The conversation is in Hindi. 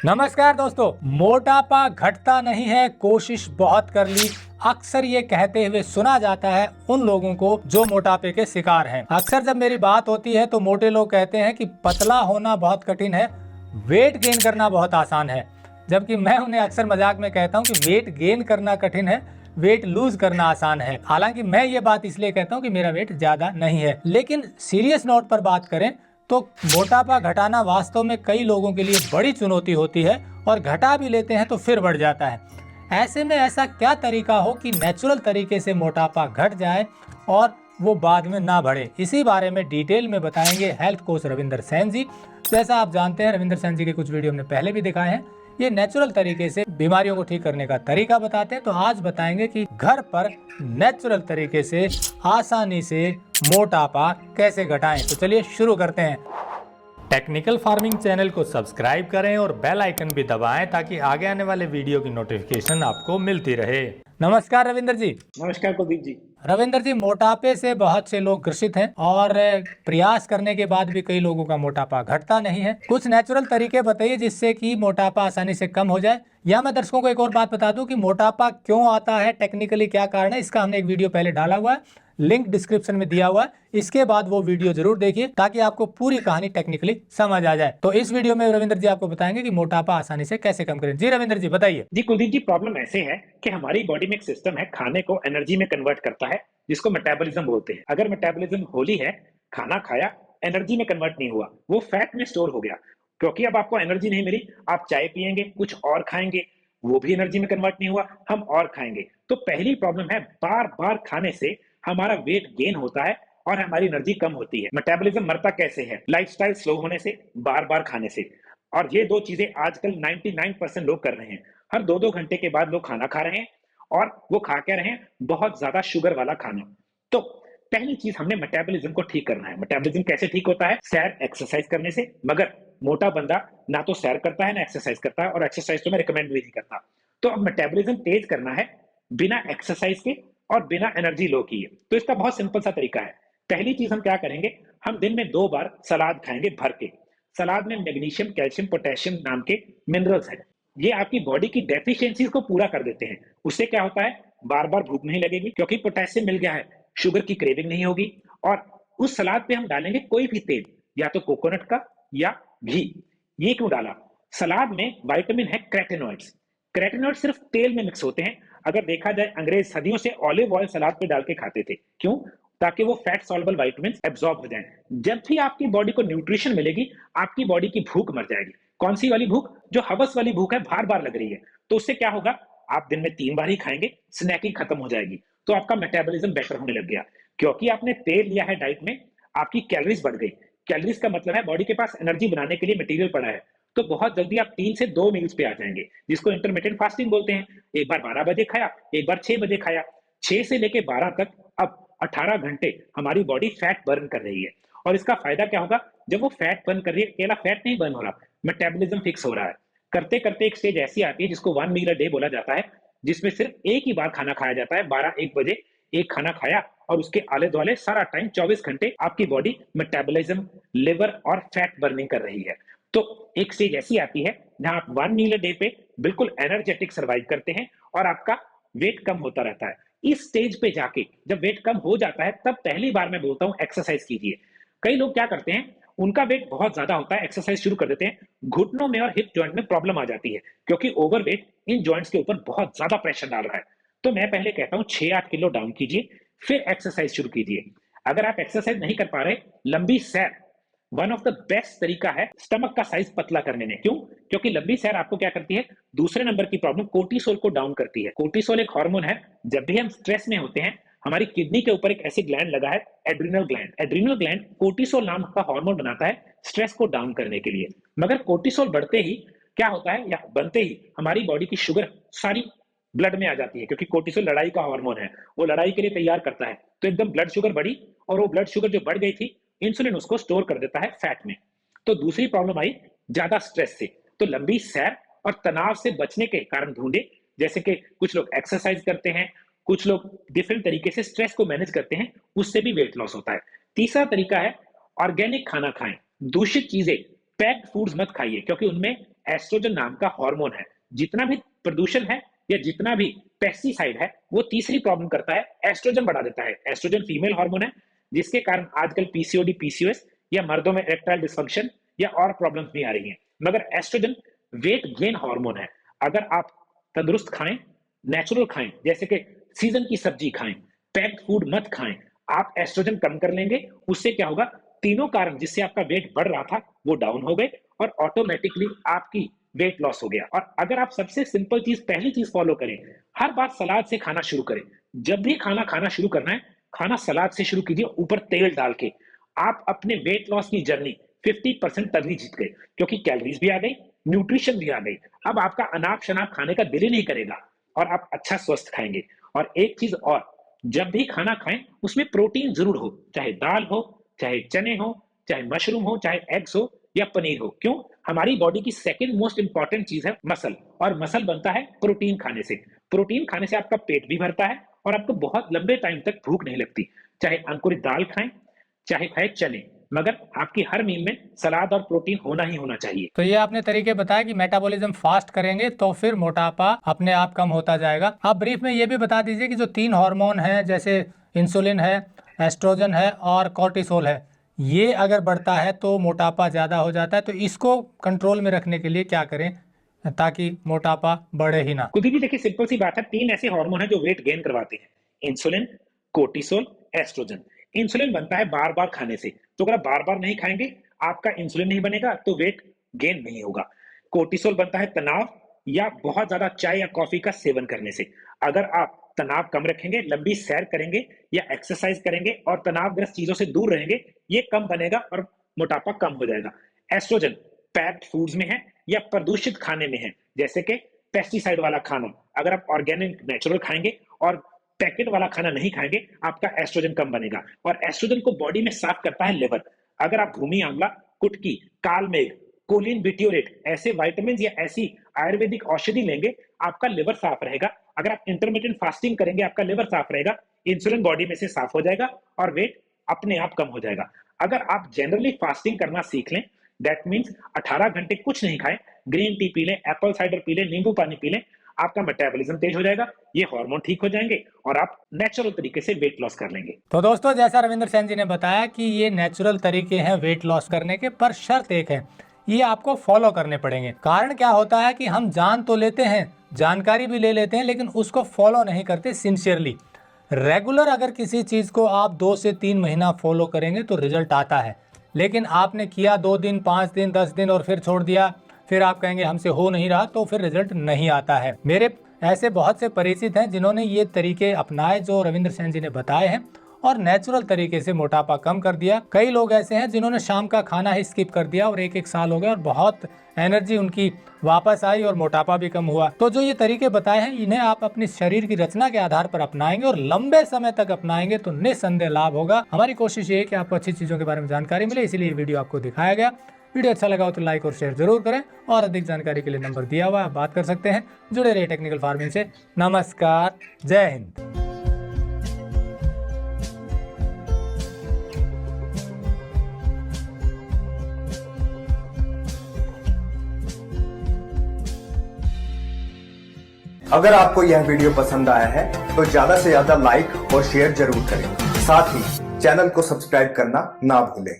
नमस्कार दोस्तों। मोटापा घटता नहीं है, कोशिश बहुत कर ली, अक्सर ये कहते हुए सुना जाता है उन लोगों को जो मोटापे के शिकार हैं। अक्सर जब मेरी बात होती है तो मोटे लोग कहते हैं कि पतला होना बहुत कठिन है, वेट गेन करना बहुत आसान है। जबकि मैं उन्हें अक्सर मजाक में कहता हूँ कि वेट गेन करना कठिन है, वेट लूज करना आसान है। हालांकि मैं ये बात इसलिए कहता हूँ कि मेरा वेट ज्यादा नहीं है। लेकिन सीरियस नोट पर बात करें तो मोटापा घटाना वास्तव में कई लोगों के लिए बड़ी चुनौती होती है और घटा भी लेते हैं तो फिर बढ़ जाता है। ऐसे में ऐसा क्या तरीका हो कि नेचुरल तरीके से मोटापा घट जाए और वो बाद में ना बढ़े, इसी बारे में डिटेल में बताएंगे हेल्थ कोच रविंदर सैन जी। जैसा आप जानते हैं रविंदर सैन जी के कुछ वीडियो हमने पहले भी दिखाए हैं। ये नेचुरल तरीके से बीमारियों को ठीक करने का तरीका बताते हैं। तो आज बताएंगे कि घर पर नेचुरल तरीके से आसानी से मोटापा कैसे घटाएं। तो चलिए शुरू करते हैं। टेक्निकल फार्मिंग चैनल को सब्सक्राइब करें और बेल आइकन भी दबाएं ताकि आगे आने वाले वीडियो की नोटिफिकेशन आपको मिलती रहे। नमस्कार रविंदर जी। नमस्कार कुलदीप जी। रविंदर जी, मोटापे से बहुत से लोग ग्रसित हैं और प्रयास करने के बाद भी कई लोगों का मोटापा घटता नहीं है। कुछ नेचुरल तरीके बताइए जिससे कि मोटापा आसानी से कम हो जाए। या मैं दर्शकों को एक और बात बता दूं कि मोटापा क्यों आता है, टेक्निकली क्या कारण है, इसका हमने एक वीडियो पहले डाला हुआ है, लिंक डिस्क्रिप्शन में दिया हुआ है। इसके बाद वो वीडियो जरूर देखिए ताकि आपको पूरी कहानी टेक्निकली समझ आ जाए। तो इस वीडियो में रविंदर जी आपको बताएंगे कि मोटापा आसानी से कैसे कम करें। जी रविंदर जी बताइए। जी कुलदीप जी, प्रॉब्लम ऐसे है कि हमारी बॉडी में एक सिस्टम है, खाने को एनर्जी में कन्वर्ट करता है, जिसको मेटाबॉलिज्म बोलते हैं। अगर मेटाबॉलिज्म होली है, खाना खाया, एनर्जी में कन्वर्ट नहीं हुआ, वो फैट में स्टोर हो गया। क्योंकि अब आपको एनर्जी नहीं मिली, आप चाय पिएंगे, कुछ और खाएंगे, वो भी एनर्जी में कन्वर्ट नहीं हुआ, हम और खाएंगे। तो पहली प्रॉब्लम है, बार बार खाने से हमारा वेट गेन होता है और हमारी एनर्जी कम होती है। मेटाबॉलिज्म मरता कैसे है? लाइफस्टाइल स्लो होने से, बार बार खाने से। और ये दो चीजें आजकल 99% लोग कर रहे हैं। हर 2-2 घंटे के बाद लोग खाना खा रहे हैं और वो खा क्या रहे हैं? बहुत ज्यादा शुगर वाला खाना। तो पहली चीज, हमने मेटाबॉलिज्म को ठीक करना है। मेटाबॉलिज्म कैसे ठीक होता है? सैर, एक्सरसाइज करने से। मगर मोटा बंदा ना तो सैर करता है ना एक्सरसाइज करता है, और एक्सरसाइज तो मैं रिकमेंड भी नहीं करता। तो अब मेटाबॉलिज्म तेज करना है बिना एक्सरसाइज के और बिना एनर्जी लो किए। तो इसका बहुत सिंपल सा तरीका है। पहली चीज हम क्या करेंगे, हम दिन में 2 बार सलाद खाएंगे भर के। सलाद में मैग्नीशियम, कैल्शियम, पोटेशियम नाम के मिनरल्स हैं। ये आपकी बॉडी की डेफिशिएंसीज को पूरा कर देते हैं। उससे क्या होता है? बार बार भूख नहीं लगेगी क्योंकि पोटेशियम मिल गया है, शुगर की क्रेविंग नहीं होगी। और उस सलाद पे हम डालेंगे कोई भी तेल, या तो कोकोनट का या घी। ये क्यों डाला? सलाद में विटामिन है कैरोटीनॉइड्स। कैरोटीनॉइड सिर्फ तेल में मिक्स होते हैं। अगर देखा जाए, अंग्रेज सदियों से ऑलिव ऑयल सलाद पे डाल के खाते थे। क्यों? ताकि वो फैट सॉल्युबल विटामिन एब्जॉर्ब हो जाएं। जब भी आपकी बॉडी को न्यूट्रिशन मिलेगी, आपकी बॉडी की भूख मर जाएगी। कौन सी वाली भूख? जो हवस वाली भूख है, बार बार लग रही है। तो उससे क्या होगा? आप दिन में 3 बार ही खाएंगे, स्नैकिंग खत्म हो जाएगी। तो आपका मेटाबॉलिज्म बेटर होने लग गया। क्योंकि आपने तेल लिया है डाइट में, आपकी कैलोरीज बढ़ गई। कैलोरीज का मतलब है बॉडी के पास एनर्जी बनाने के लिए मटेरियल पड़ा है। तो बहुत जल्दी आप 3 से 2 मील्स पे आ जाएंगे, जिसको इंटरमिटेंट फास्टिंग बोलते हैं। एक बार 12 बजे खाया, एक बार 6 बजे खाया। 6 से लेके 12 तक अब 18 घंटे हमारी बॉडी फैट बर्न कर रही है। और इसका फायदा क्या होगा? जब वो फैट बर्न कर रही है, अकेला फैट नहीं बर्न हो रहा, मेटाबॉलिज्म फिक्स हो रहा है। करते करते एक स्टेज ऐसी आती है जिसको 1 मील अ डे बोला जाता है, जिसमें सिर्फ एक ही बार खाना खाया जाता है। 12-1 बजे एक खाना खाया और उसके आले दुआले सारा टाइम 24 घंटे आपकी बॉडी मेटाबॉलिज्म, लिवर और फैट बर्निंग कर रही है। तो एक स्टेज ऐसी आती है जहां आप 1 मील अ डे पे बिल्कुल एनर्जेटिक सर्वाइव करते हैं और आपका वेट कम होता रहता है। इस स्टेज पे जाके जब वेट कम हो जाता है, तब पहली बार मैं बोलता हूं एक्सरसाइज कीजिए। कई लोग क्या करते हैं, उनका वेट बहुत ज्यादा होता है, एक्सरसाइज शुरू कर देते हैं, घुटनों में और हिप जॉइंट में प्रॉब्लम आ जाती है क्योंकि ओवरवेट इन जॉइंट्स के ऊपर बहुत ज्यादा प्रेशर डाल रहा है। तो मैं पहले कहता हूं 6-8 किलो डाउन कीजिए, फिर एक्सरसाइज शुरू कीजिए। अगर आप एक्सरसाइज नहीं कर पा रहे, लंबी सैर वन ऑफ द बेस्ट तरीका है स्टमक का साइज पतला करने में। क्यों? क्योंकि लंबी सैर आपको क्या करती है? दूसरे नंबर की प्रॉब्लम, कोर्टिसोल को डाउन करती है। कोर्टिसोल एक हार्मोन है। जब भी हम स्ट्रेस में होते हैं, हमारी किडनी के ऊपर एक ऐसी ग्लैंड लगा है, adrenal gland. Adrenal gland cortisol नाम का हार्मोन बनाता है स्ट्रेस को डाउन करने के लिए। मगर कोर्टिसोल बढ़ते ही क्या होता है, या बनते ही हमारी बॉडी की शुगर सारी ब्लड में आ जाती है, क्योंकि कोर्टिसोल लड़ाई का हार्मोन है, वो लड़ाई के लिए तैयार करता है। तो एकदम ब्लड शुगर बढ़ी, और वो ब्लड शुगर जो बढ़ गई थी, इंसुलिन उसको स्टोर कर देता है फैट में। तो दूसरी प्रॉब्लम आई ज्यादा स्ट्रेस से। तो लंबी सैर और तनाव से बचने के कारण ढूंढे, जैसे कि कुछ लोग एक्सरसाइज करते हैं, कुछ लोग डिफरेंट तरीके से स्ट्रेस को मैनेज करते हैं, उससे भी वेट लॉस होता है। तीसरा तरीका है ऑर्गेनिक खाना खाएं। दूषित चीजें, पैक्ड फूड्स मत खाइए, क्योंकि उनमें एस्ट्रोजन नाम का हार्मोन है। जितना भी प्रदूषण है या जितना भी पेस्टिसाइड है, वो तीसरी प्रॉब्लम करता है, एस्ट्रोजन बढ़ा देता है। एस्ट्रोजन फीमेल हार्मोन है, जिसके कारण आजकल पीसीओडी, पीसीओएस या मर्दों में इरेक्टाइल डिसफंक्शन या और प्रॉब्लम्स भी आ रही हैं। मगर एस्ट्रोजन वेट गेन हार्मोन है। अगर आप तंदुरुस्त खाएं, नेचुरल खाएं, जैसे कि सीजन की सब्जी खाएं, पैक्ड फूड मत खाएं, आप एस्ट्रोजन कम कर लेंगे। उससे क्या होगा, तीनों कारण जिससे आपका वेट बढ़ रहा था वो डाउन हो गए और ऑटोमेटिकली आपकी वेट लॉस हो गया। और अगर आप सबसे सिंपल चीज, पहली चीज फॉलो करें, हर बार सलाद से खाना शुरू करें। जब भी खाना खाना शुरू करना है, खाना सलाद से शुरू कीजिए, ऊपर तेल डाल के। आप अपने वेट लॉस की जर्नी 50% तभी जीत गए, क्योंकि कैलोरीज भी आ गई, न्यूट्रिशन भी आ गई। अब आपका अनाप शनाप खाने का दिल ही नहीं करेगा और आप अच्छा स्वस्थ खाएंगे। और एक चीज और, जब भी खाना खाएं उसमें प्रोटीन जरूर हो, चाहे दाल हो, चाहे चने हो, चाहे मशरूम हो, चाहे एग्स हो या पनीर हो। क्यों? हमारी बॉडी की सेकंड मोस्ट इंपॉर्टेंट चीज है मसल, और मसल बनता है प्रोटीन खाने से। प्रोटीन खाने से आपका पेट भी भरता है और आपको बहुत लंबे टाइम तक भूख नहीं लगती। चाहे अंकुरित दाल खाएं, चाहे खाए चने, मगर आपकी हर मील में सलाद और प्रोटीन होना ही होना चाहिए। तो ये आपने तरीके बताया कि मेटाबॉलिज्म फास्ट करेंगे तो फिर मोटापा अपने आप कम होता जाएगा। आप ब्रीफ में ये भी बता दीजिए कि जो 3 हार्मोन हैं, जैसे इंसुलिन है, एस्ट्रोजन है और कॉर्टिसोल है, ये अगर बढ़ता है तो मोटापा ज़्यादा हो जाता है। तो इसको कंट्रोल में रखने के लिए क्या करें ताकि मोटापा बढ़े ही ना? खुद भी देखिए, सिंपल सी बात है, 3 ऐसे हार्मोन है जो वेट गेन करवाते हैं: इंसुलिन, कोर्टिसोल, एस्ट्रोजन। इंसुलिन बनता है बार बार खाने से, तो अगर आप बार बार नहीं खाएंगे, आपका इंसुलिन नहीं बनेगा तो वेट गेन नहीं होगा। कोर्टिसोल बनता है तनाव या बहुत ज्यादा चाय या कॉफी का सेवन करने से। अगर आप तनाव कम रखेंगे, लंबी सैर करेंगे या एक्सरसाइज करेंगे और तनावग्रस्त चीजों से दूर रहेंगे, ये कम बनेगा और मोटापा कम हो जाएगा। एस्ट्रोजन पैक्ड फूड्स में है या प्रदूषित खाने में है, जैसे कि पेस्टिसाइड वाला खाना। अगर आप ऑर्गेनिक नेचुरल खाएंगे और पैकेट वाला खाना नहीं खाएंगे, आपका एस्ट्रोजन कम बनेगा। और एस्ट्रोजन को बॉडी में साफ करता है लिवर। अगर आप भूमि आंवला, कुटकी, कालमेघ, कोलिन बिट्यूरेट ऐसे विटामिन या ऐसी आयुर्वेदिक औषधि लेंगे, आपका लिवर साफ रहेगा। अगर आप इंटरमिटेंट फास्टिंग करेंगे, आपका लिवर साफ रहेगा, इंसुलिन बॉडी में से साफ हो जाएगा और वेट अपने आप कम हो जाएगा। अगर आप जनरली फास्टिंग करना सीख लें, दैट मीन्स 18 घंटे कुछ नहीं खाएं, ग्रीन टी पी लें, एप्पल साइडर पी लें, नींबू पानी पी लें, आपका मेटाबॉलिज्म तेज हो जाएगा, ये हार्मोन ठीक हो जाएंगे और आप नेचुरल तरीके से वेट लॉस कर लेंगे। तो दोस्तों, जैसा रविंद्र सेन जी ने बताया कि ये नेचुरल तरीके हैं वेट लॉस करने के, पर शर्त एक है, ये आपको फॉलो करने पड़ेंगे। कारण क्या होता है कि हम जान तो लेते हैं, जानकारी भी ले लेते हैं, लेकिन उसको फॉलो नहीं करते सिंसियरली। रेगुलर अगर किसी चीज को आप 2 से 3 महीना फॉलो करेंगे तो रिजल्ट आता है। लेकिन आपने किया 2 दिन, 5 दिन, 10 दिन और फिर छोड़ दिया, फिर आप कहेंगे हमसे हो नहीं रहा, तो फिर रिजल्ट नहीं आता है। मेरे ऐसे बहुत से परिचित हैं जिन्होंने ये तरीके अपनाए जो रविंद्र सेन जी ने बताए हैं और नेचुरल तरीके से मोटापा कम कर दिया। कई लोग ऐसे हैं जिन्होंने शाम का खाना ही स्किप कर दिया और 1-1 साल हो गया और बहुत एनर्जी उनकी वापस आई और मोटापा भी कम हुआ। तो जो ये तरीके बताए हैं, इन्हें आप अपनी शरीर की रचना के आधार पर अपनाएंगे और लंबे समय तक अपनाएंगे तो निस्संदेह लाभ होगा। हमारी कोशिश ये है कि आपको अच्छी चीजों के बारे में जानकारी मिले, इसीलिए वीडियो आपको दिखाया गया। वीडियो अच्छा लगा हो तो लाइक और शेयर जरूर करें और अधिक जानकारी के लिए नंबर दिया हुआ है, बात कर सकते हैं। जुड़े रहिए टेक्निकल फार्मिंग से। नमस्कार, जय हिंद। अगर आपको यह वीडियो पसंद आया है तो ज्यादा से ज्यादा लाइक और शेयर जरूर करें। साथ ही चैनल को सब्सक्राइब करना ना भूलें।